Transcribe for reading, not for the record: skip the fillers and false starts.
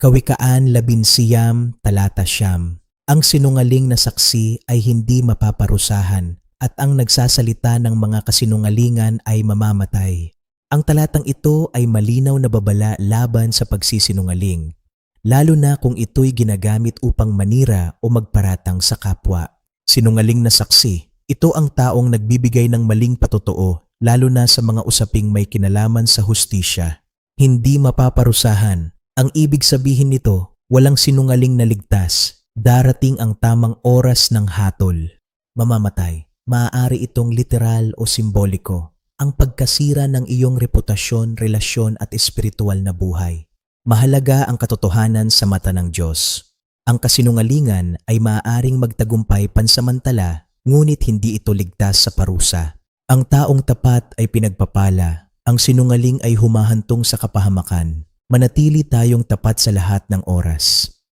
Kawikaan 11, talata 9. Ang sinungaling na saksi ay hindi mapaparusahan at ang nagsasalita ng mga kasinungalingan ay mamamatay. Ang talatang ito ay malinaw na babala laban sa pagsisinungaling, lalo na kung ito'y ginagamit upang manira o magparatang sa kapwa. Sinungaling na saksi, ito ang taong nagbibigay ng maling patotoo, lalo na sa mga usaping may kinalaman sa hustisya. Hindi mapaparusahan. Ang ibig sabihin nito, walang sinungaling na ligtas. Darating ang tamang oras ng hatol. Mamamatay. Maaari itong literal o simboliko. Ang pagkasira ng iyong reputasyon, relasyon at espiritual na buhay. Mahalaga ang katotohanan sa mata ng Diyos. Ang kasinungalingan ay maaaring magtagumpay pansamantala, ngunit hindi ito ligtas sa parusa. Ang taong tapat ay pinagpapala. Ang sinungaling ay humahantong sa kapahamakan. Manatili tayong tapat sa lahat ng oras.